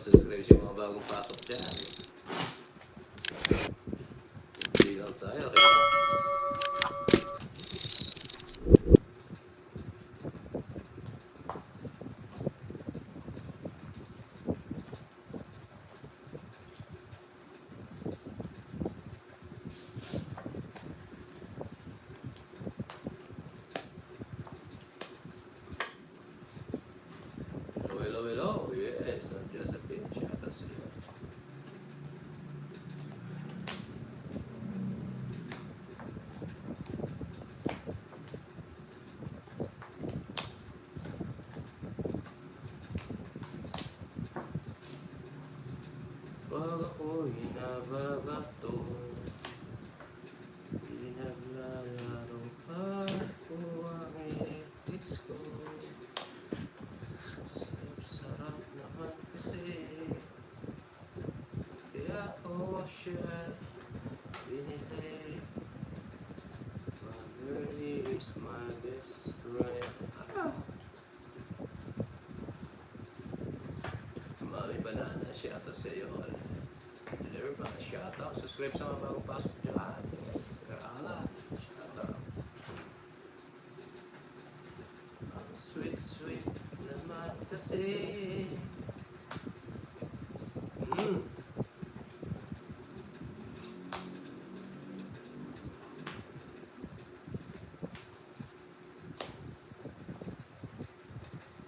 subscribe yung mga bagong pasok dyan. Hindi lang tayo. Hello. Yes, I'm Josephine. Shout out sa iyo. Pag ako'y nababato, pinaglalaro pa ko ang ethics ko. Sarap naman kasi, kaya ako siya binili. My girl is my best friend. Mami Banana, shout out sa iyo. Deliver ba? Shout out. Subscribe sa mga bagong pasok dyan. Yes, Alan. Shout out. Ang sweet naman kasi.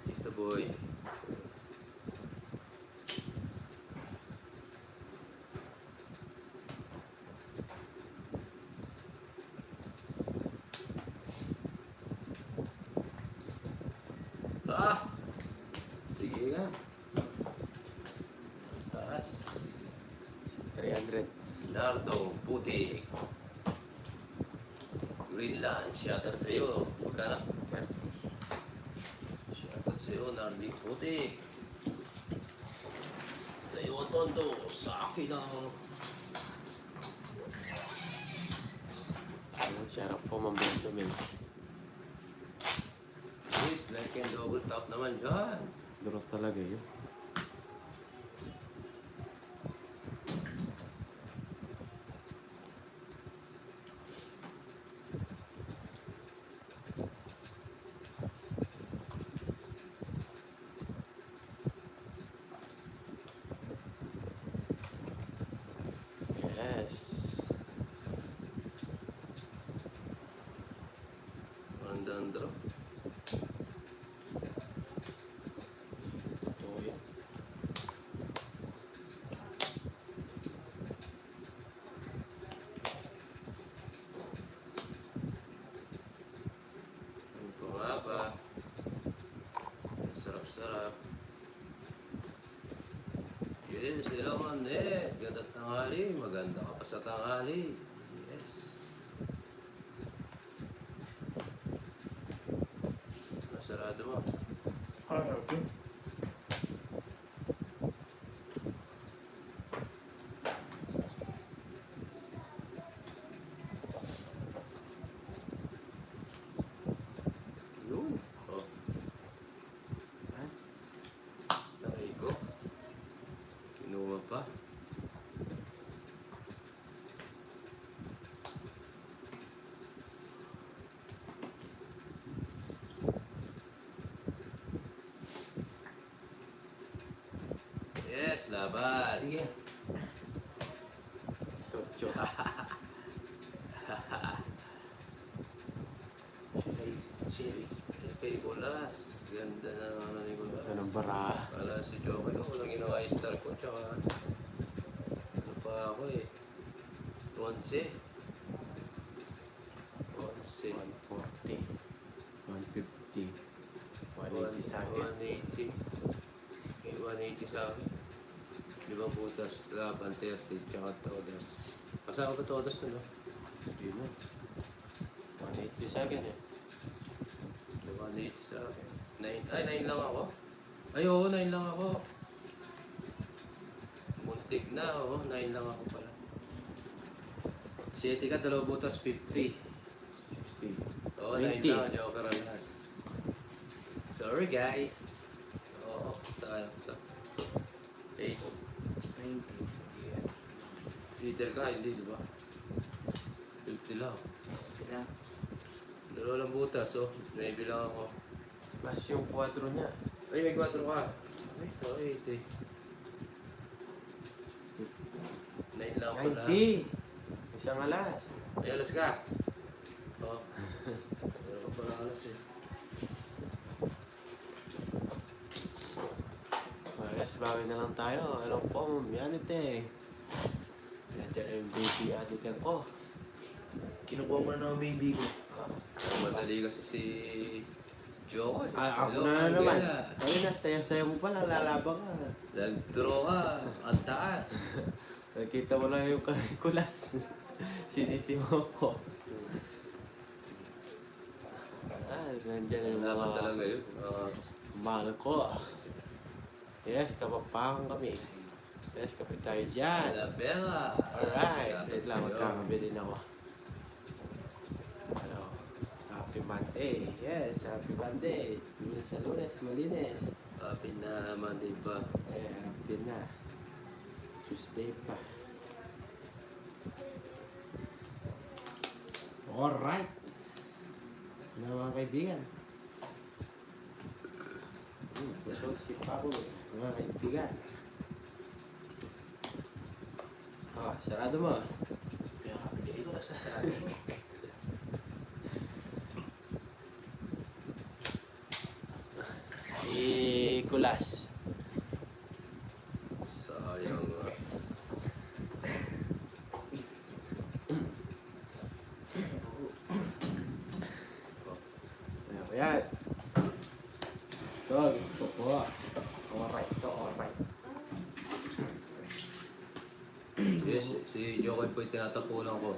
Tito Boy. Sige nga. Taas. 300. Nardo Putik. Greenland. Shout out sa iyo. Magkano? 30. Shout out sa iyo, Nardi Putik. Sa iyo, Tondo. Sa akin lang. Sarap po mambento, men. Please, like and double tap naman dyan. Durot talaga yun. Yes. Andandro. Totoo yun. Ang pumaba. Sarap-sarap. Yes, hello ma'am Net. Ganda tanghali. Maganda ka pa sa tanghali. Yes. Nasarado mo. Okay. Yun. Oh, Ha? taray ko. Kinuha pa. Yes, laban. Sige. Socho. Size. Cherry. Kay Nicolas. Ganda na naman ni Nicolas. Ito ng bara. Kala si Joker ko, walang ginawa yung star ko. Tsaka, ano pa ako eh. 11. 11. 140. 150. 180 sa akin. 180. Okay, 180 sa akin. 5 butas, laban 30, tsaka todas. Kasama ba todas na, no? Hindi mo. 180 sa akin eh. 180 sa akin. 9 lang ako. Ay, oo, 9 lang ako. Muntik na, oo, 9 lang ako pala. 7 ka, 2 butas, 50. 60. Oo, 9 lang, Joker alas. Sorry guys. Oo, sayang to. Eater ka, hindi, di ba? 50 lang. Kaya, Dalawa lang butas, oh. May bilang ako. Plus yung kwadro niya. Ay, may 4 ka. Ay, ito, 80. 9 lang pala. 90! Isang alas. Ay, alas ka. Oh. Meron ka pala alas eh. Yes, bawi na lang tayo. Hello po, Mianite. Nandiyan yung baby aditin ko. kinukuha mo na ng baby ko. Madali kasi si Joe. Ako Hello, na naman. Angela. Kaya na, saya-saya mo pala, lalabang ka. Nag-draw ka. Ang taas. Nakita mo lang yung kulas. Sinisimo ko. Nandiyan yung Laban mga talaga yun. mahal ko. Yes, kapapang kami. Yes, kapit tayo dyan. Bella. Alright. Wait lang, Sa'yo. magkakabi din ako. Hello. Happy Monday. Yes, happy Monday. Lunes sa lunes, malinis. Happy na Monday pa. Eh, happy na. Tuesday pa. Alright. Na mga kaibigan. Busog si Pablo. Mga kaibigan. Sarado mo. Kaya kami dito sa sarado. Si Kulas. Sayang nga. Ayan. Ito, gusto ko. Alright, ito, alright. Yes, si Jokoy po yung tinatapunan ko.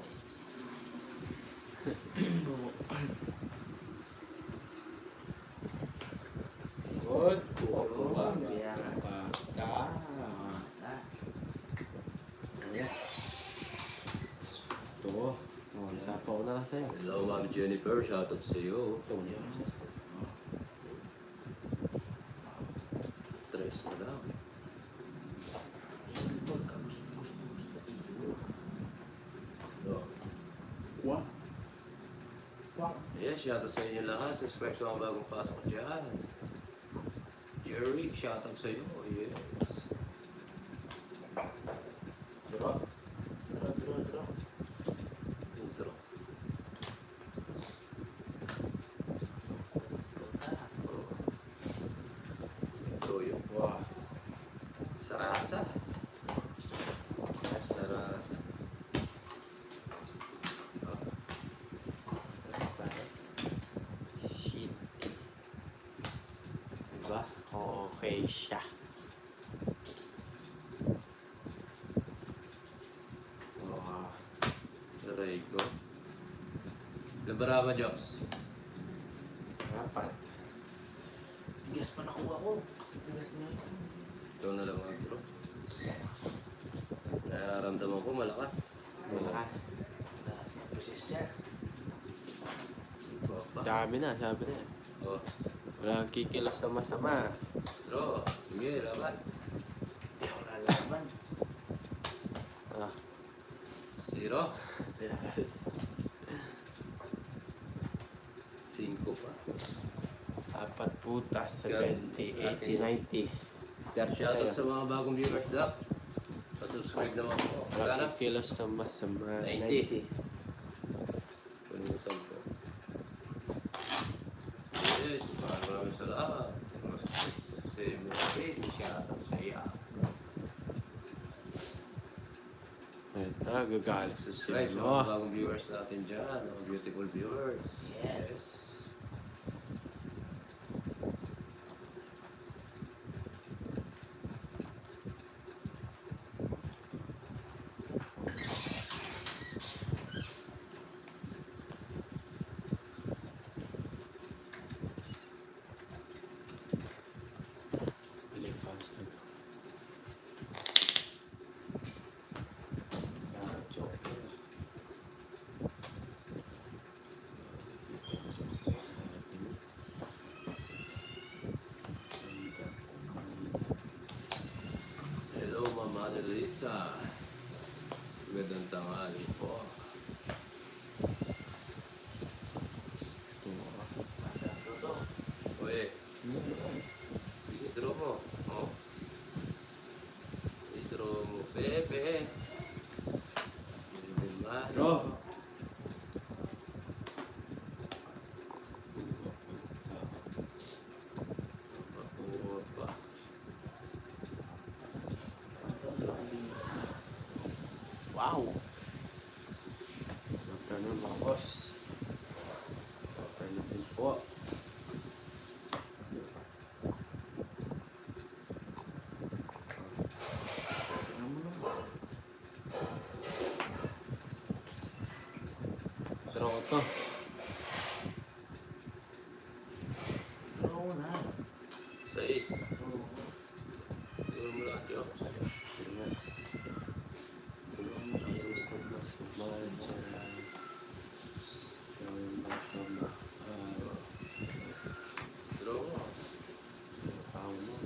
Good. Oo, Baka. yeah. Ayan. Ito. Isa pa ko na lang sa'yo. Hello, Ma'am Jennifer. Shoutout sa iyo. Tres na lang. Pagka-gusto iyo. Oh. Wow. Yes, shoutout sa inyo lahat. Subscribe sa mga bagong pasok dyan. Jerry, shoutout sa iyo. Yes. Draw. Draw. Intro. Intro yun. Wow. Sarasa. Sarasa. Oh. Shit. Diba? Okay siya. Wow. Aray ko. Ilan ba Jobs? Apat. Bigas pa nakuha ko. Kasi bigas na yun. Ito na lang ang bro. Nararamdaman ko malakas. Malakas. Lakas na processor. Iba pa. Dami na, sabi na. Oh. Walang kikilos sa masama. Bro, sige, laban. Hindi ako lalaban. Ah, 0. relax. 5 pa. Apat putas, 70, 80, 90. 30 Shoutout sa sa'yo. mga bagong viewers daw. Pa-subscribe naman po. Walang Magkano? kikilos sa masama. 90. 90. Kunin mo 10. Yes, maraming salamat. Mas si Mary, shoutout sa iya. Ayun, gagalit. Subscribe sa Sino? mga bagong viewers natin dyan. Mga beautiful viewers. Yes. Lipas na. Joker. Hello, Mama Lisa. Magandang tanghali po. Toto. Uy, sige, draw mo. Oh. I-draw mo, Pepe. Draw. Makuha pa. Wow! Afternoon mga boss. Afternoon din po. Tingnan mo naman. Draw ko to. Oo na. 6. Oo. Draw mo lang, Diyos. Tingnan. Ayos na ba si Marjan? Gawin ba ito na? Draw mo. Tao mo.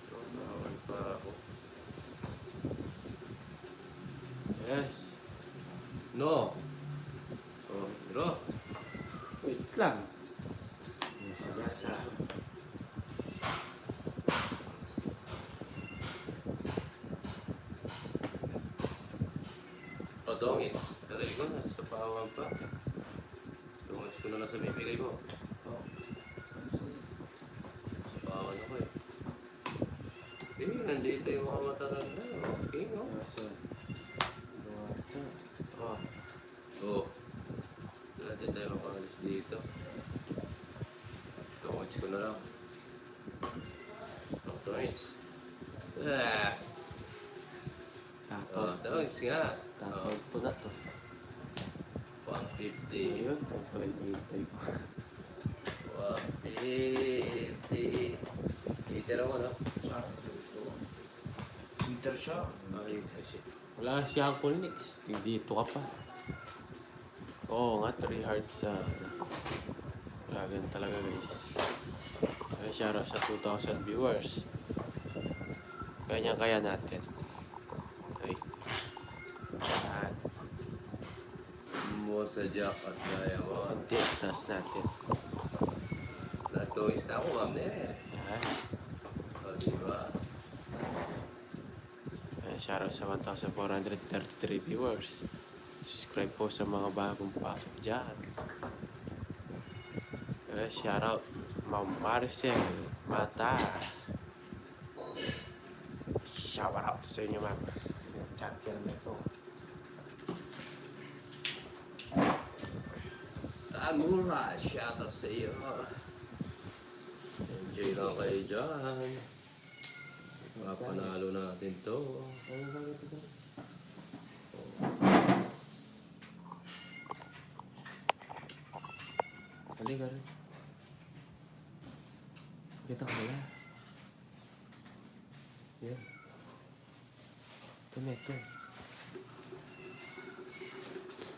So, naman pa ako. Yes. No. Oh, draw. Wait lang. Nasa. O, dongits. Taray ko, nasa pawan pa. Dongits ko na lang sa bibigay mo. Oo. Sa pawan ako eh. Eh, nandito yung mga matatanda. Okay, no? Nasa. Oh. Oo. Natin tayo makalis dito. Dongits ko na lang. Oh, dongits. Ah! Tatod. Oh, dongits nga. Tatod po na to. 150. Ayun. Ito pala yung hintay ko. 150. Iter ako, no? Saan gusto ko? Winter siya. Ay, kasi. Wala si Uncle Nix. Dito ka pa. Oo nga, 3 hearts sa... Wala ganun talaga guys. Kaya shoutout sa 2,000 viewers. Kaya natin. Okay. Yan. Mo sa Jack at Diamond. Konti, taas natin. Nagtuwis na ako, ma'am na eh. Yan. O, diba? Kaya shoutout sa 1,433 viewers. Subscribe po sa mga bagong pasok dyan. Kaya shoutout Ma'am Maricel Mata. Shoutout sa inyo, ma'am. Champion na ito. Tamura, shoutout sa iyo. Enjoy lang kayo dyan. Mapanalo natin to. Halika rin. Kita ko wala. Yan. Tomato.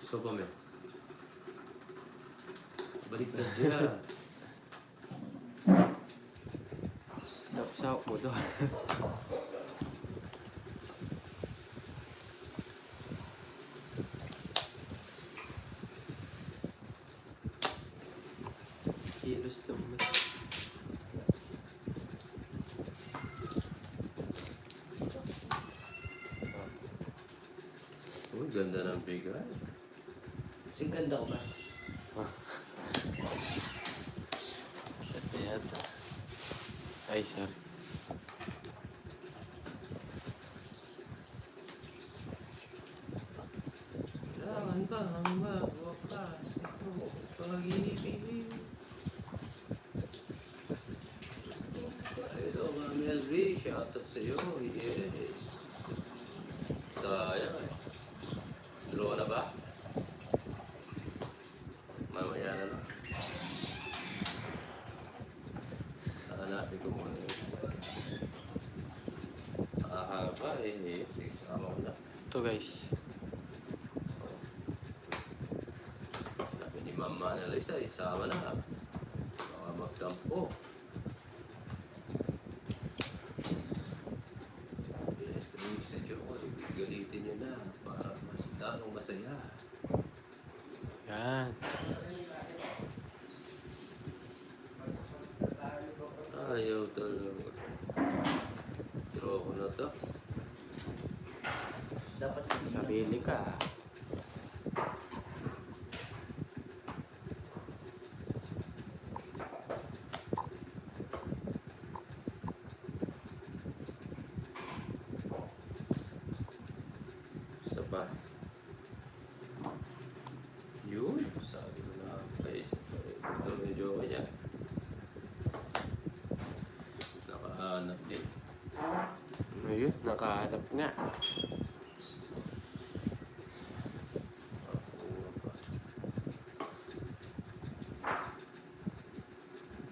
So, kami. Baliktad dyan. Sapsap mo doon. Kilos naman. Uy, ganda ng bigay. Kasing ganda ko ba? Ito yata. Ay, sorry. Kailangan ba ang magwakas ito pag-ibig? Hello, Ma'am LV. Shoutout sa iyo. Yes. Sayang eh. Draw na ba? Mamaya na lang. Hanapin ko muna yun. Ahaba eh. Isama ko na. Ito guys. Mama na Lisa, isama na. Baka magkampo. Yes, kami sa Diyos. Galitin niyo na para mas lalong masaya. Yan. Ayaw talaga. Draw ko na to. Dapat Sarili ka. Isa pa. Yun. Sabi ko na paisip ko rin. Ito medyo kanya. Nakahanap din. Ayun, nakahanap nga.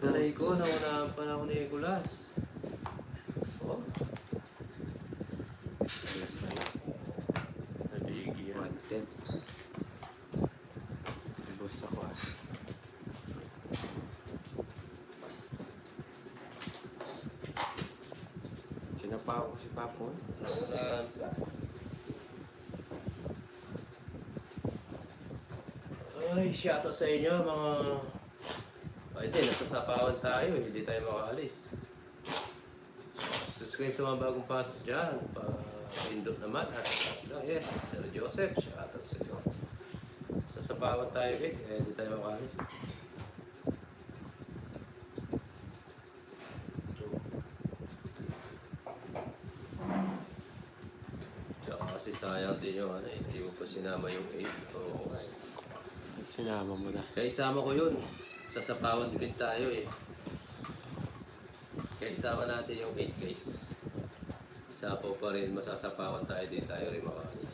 Taray ko, naunahan pa na ako ni Nicolas. Oh, Alas na lang. nabigi yan. 110. Ibus ako ah. Sinapa ko si Papo. Naunahan pa. Ay, shoutout sa inyo mga... Ay, hindi, nasasapawan tayo eh. Hindi tayo makaalis. Subscribe sa mga bagong pasok dyan. Pa-indot naman. At yes, Sir Joseph, shoutout sa inyo. Sasapawan tayo eh. Kaya hindi tayo makaalis. Tsaka kasi sayang din yung ano eh. Hindi mo pa sinama yung 8. Oo. At sinama mo na. Kaya isama ko yun. Sasapawan din tayo eh. Kaya isama natin yung 8 guys. Sapaw pa rin, masasapawan tayo din tayo rin makakalis.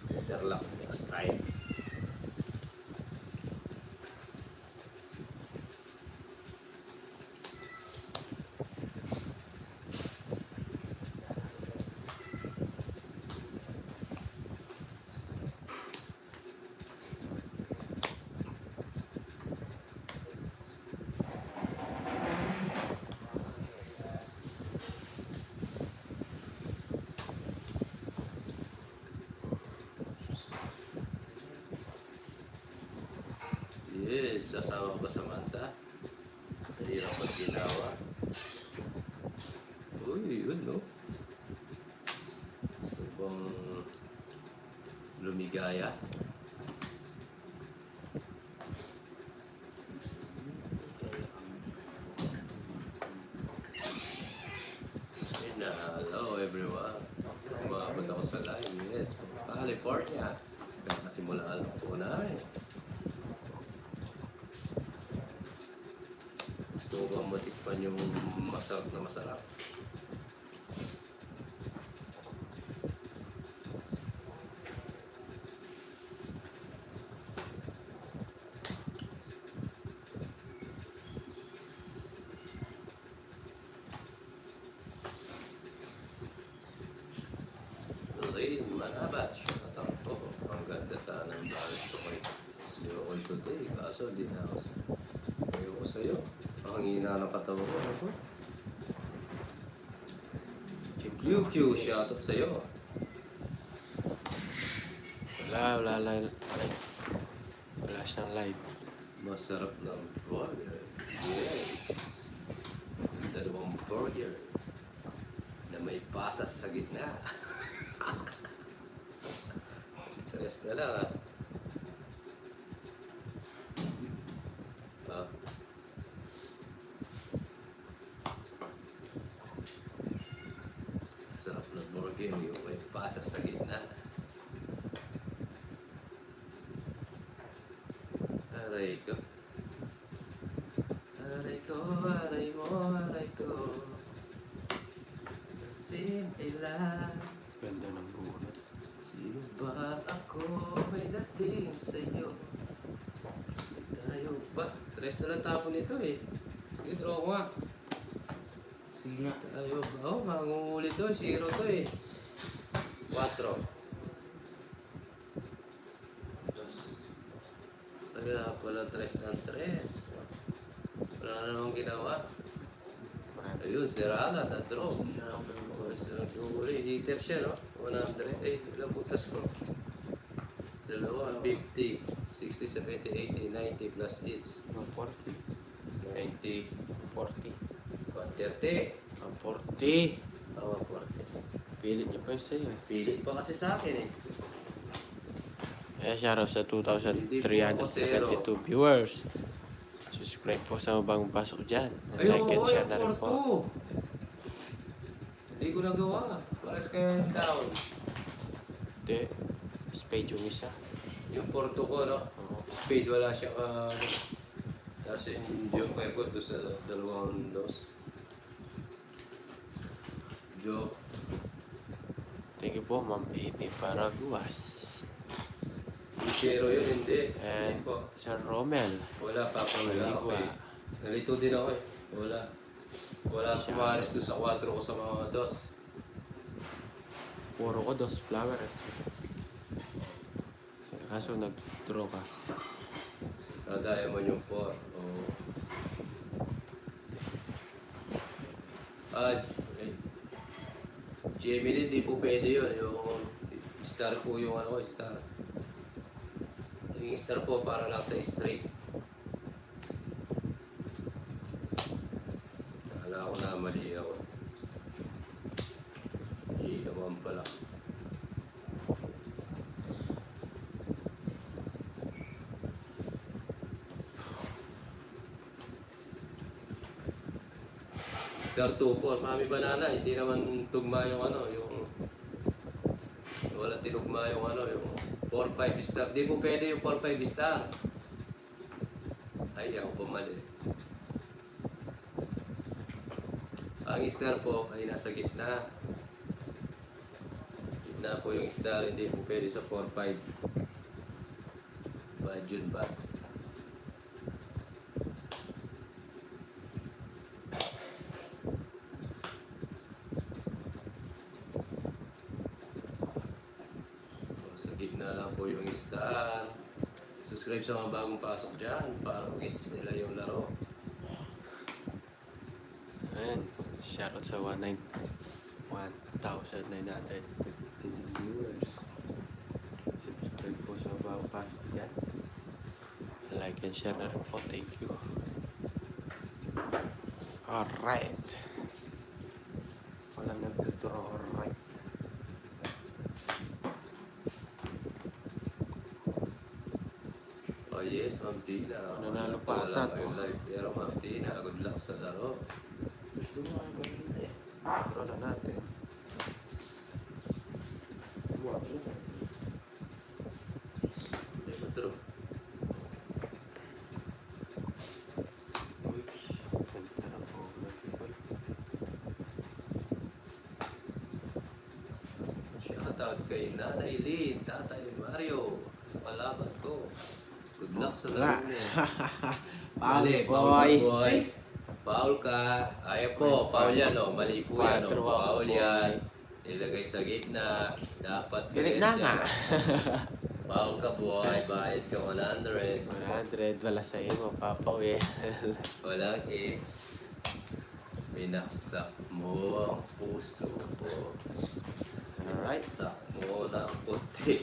Better luck next time. Yes, sasama ko ba Samantha? Sa hirap at ginawa. Uy, yun no? Gusto bang lumigaya? Hey na, hello everyone. Umabot ako sa live, yes. California. Kasimulaan ko na eh. Gusto ko bang matikpan yung masarap na masarap? Lane Manabat, shoutout ko. Ang ganda sana ng balance ko kay Joel today. Kaso di na ako. Ayoko sa'yo. Ang hina ng katawan ko. Ano? QQ, shoutout sa'yo. Wala live. Wala siyang live. Masarap ng burger. Yes. Dalawang burger na may pasas sa gitna. Tres na lang ah. Ah. Masarap ng burger yung may pasas sa gitna. Aray ko. Aray ko, aray mo, aray ko. Simple lang. Ganda ng bunot. Sino ba ako may dating sa'yo? Tayo ba? Tres na lang tapon nito eh. Sige, draw ko nga. sige nga. Tayo ba? Oh, mangunguli to. Zero to eh. 4. Kaya pala tres ng tres. Wala na namang ginawa. Ayun, sirada, na-draw. Nag-uli, hitter siya, no? 100. Ilang butas ko? Dalawa, 50, 60, 70, 80, 90 plus hits. 40. 90, 40. 130. 40. Tawa, 40. Pilit niya pa yun sa'yo eh. Pilit pa kasi sa akin eh. Kaya shoutout sa 2,372 viewers. Subscribe po sa bagong pasok dyan. Like and share na rin po. Hindi ko nagawa. Pares kayo down. Hindi. Spade yung isa. Yung Porto ko, no? Oo. Speed, wala siya ka... Kasi yung kay ko doon sa dalawang dos. Joke. Thank you po, Ma'am Baby Paraguas. Pero yun, hindi. And Hindi po. Sir Romel. Wala pa ako. Wala ako Maligwa. eh. Nalito din ako eh. Wala. Wala Siya. pumaris doon sa 4 ko sa mga dos. Puro ko dos flower. Kaso nag-draw ka. Nadaya mo yung 4. Oo. Gemini, di po pwede yun. Yung star po yung ano, star. Yung star po para lang sa straight. Kala ko na mali ako. Hindi naman pala. Star 2-4, mami banana, hindi naman tugma yung ano, yung wala tinugma yung ano, yung 4-5 star. Di po pwede yung 4-5 star. Ay, ako pumali. Ang star po ay nasa gitna. Gitna po yung star, hindi po pwede sa 4-5. Bad yun ba? Sa gitna lang po yung star. Subscribe sa mga bagong pasok dyan para gets nila yung laro. Ayan. Shoutout sa 1,950 viewers. Subscribe po sa bagong pasok dyan. Like and share na rin po. Thank you. Alright. Walang nagtudraw. Alright. Oh yes, Ma'am Tina. Mananalo pa Wala ata. kayong live. Pero Ma'am Tina, good luck sa laro. Gusto mo ano ba yun eh? Draw na natin. Hindi mo true. Ganda ng movement, people. Shoutout kay Nanay Lynn, Tatay Mario. Palaban ko. Good luck sa Wala. laro niya. Foul, Mali, foul boy. ka, boy. Foul ka. Ayaw po, foul yan, no? Mali po yan, no? Quatro, Foul boy. yan. Ilagay sa gitna. Dapat Galit na siya. nga. Foul ka, boy. Bayad ka 100. 100, wala sa iyo, papawi. Walang hits. Binaksak mo ang puso ko. Alright. Tak mo ng puti.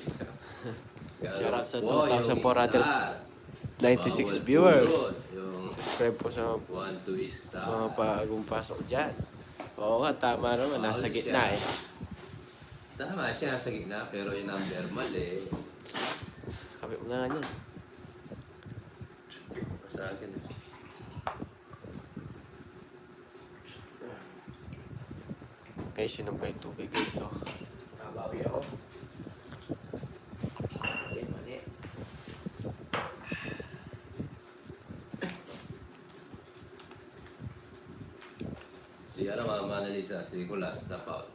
Shoutout sa Boy, yung 2,496 star. viewers. Bawal pulot. Yung Subscribe po sa 1-2 star. mga bagong pasok dyan. Oo nga, tama naman. Nasa Foul gitna siya. eh. Tama siya nasa gitna pero yung number mali. Kapit mo na nga yan. Sa akin. Guys, sinom kayo tubig guys. So, Nabawi ako. Okay, mali. Si ano mga Manalisa, si Kulas na foul.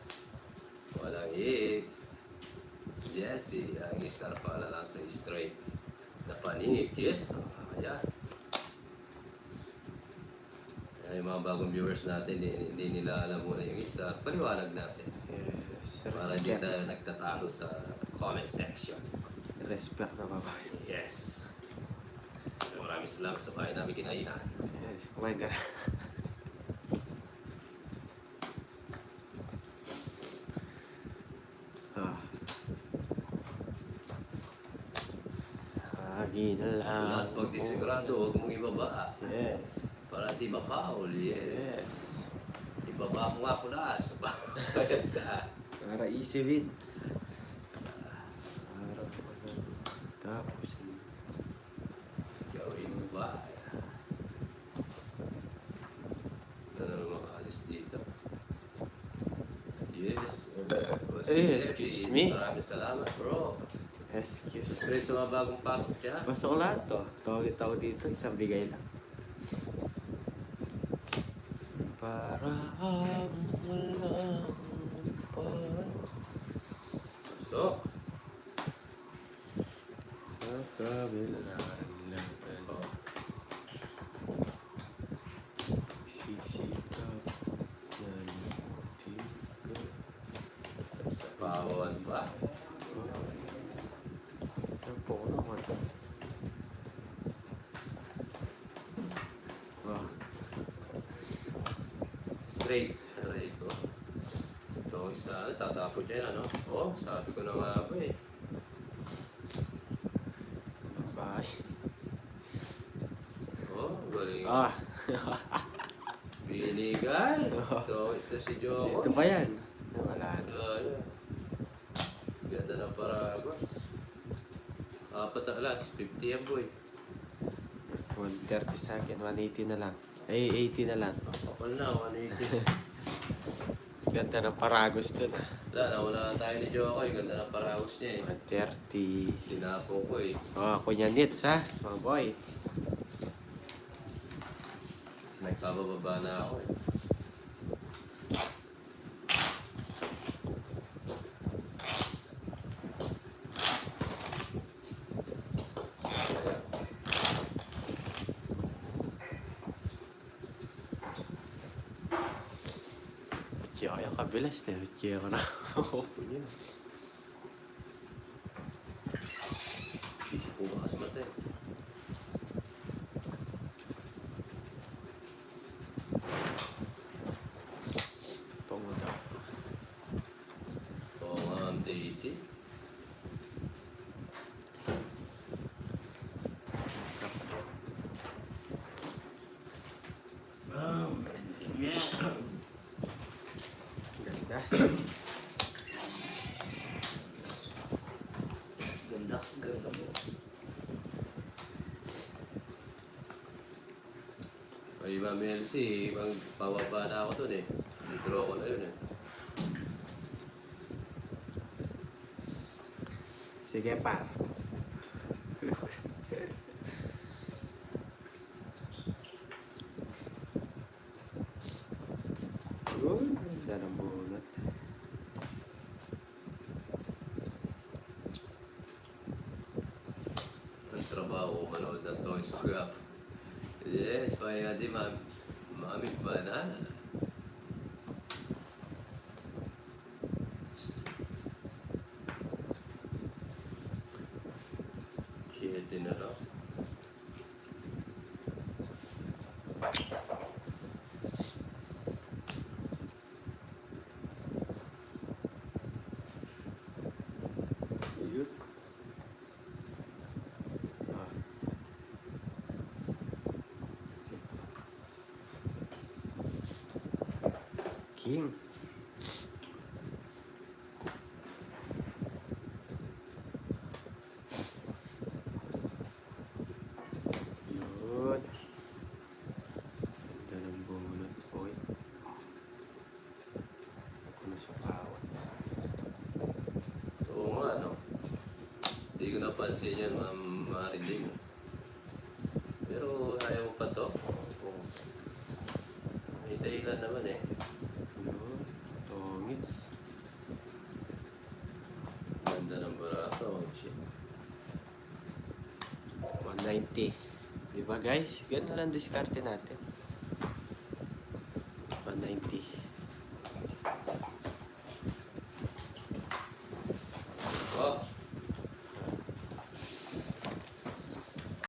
Walang hits. Jesse, ang star pala lang sa straight. Napanig, yes. Ayan. Ayan yung mga bagong viewers natin, hindi nila alam muna yung star. Paliwanag natin. yes, Para hindi respect. tayo nagtatalo sa comment section. Respect na babae. Yes. Maraming salamat sa bahay namin kinainan. Yes, kumain ka na. Ah. Lagi na lang. Tulas pag di sigurado, huwag mong ibaba. Yes. Para di mapaul. Yes. Yes. Ibaba mo nga pulas. Bayad ka. Para easy win. Para tapos Gawin mo ba? Ano naman makaalis dito? Yes. excuse me. Maraming salamat, bro. excuse. Straight sa mga bagong pasok siya. Basta ko lahat to. Tawagin tao dito, isang bigay lang. Para walang pa. So, Kabilaan lang oh, sisikap na limutin ka. sa pawan pa. Saan po ko naman? Wow. Straight. Aray ko. Ito ang isa, tatapos dyan, ano? Oh, sabi ko na nga ba eh. Bye. Oh, galing. Ah. Binigay. Ito ang isa si Joko. Ito ba yan? Wala na. Yeah. Ganda ng Paragos. Apat na alas, 50 yan boy. 130 sa akin, 180 na lang. Ay, 80 na lang. Kapal na, 180. Ganda ng Paragos dun ah. Wala na tayo ni Joko. Ganda ng Paragos niya eh. 130. Tinapo ko eh. Oh, kunya nits ha, mga boy. Nagpapababa na ako eh. Uchi ako yung kabilas na. Uchi ako na. Isip ko bakas mata eh. Pumuta. Oo nga, Ma'am Daisy. Ganda. Ganda, ganda mo. Ay, Ma'am Elsie, magpababa na ako dun eh. Dito ako na yun eh. Sige, par. Good. Ganda ng bunot. Ang trabaho, manood ng Toys Graph. Yes, kaya di Mami Banana. Shit, din na lang. Yun. Ah. King. Yun. Ganda ng bunot, boy. Ako na sa pawat. Oo nga, no? Hindi ko napansin yan, Ma'am Mariling. Pero ayaw mo pa to? Oo. May dahilan naman eh. Yun. Tongits. Ganda ng barato. Oh, shit. 190. Diba guys? Ganun lang diskarte natin.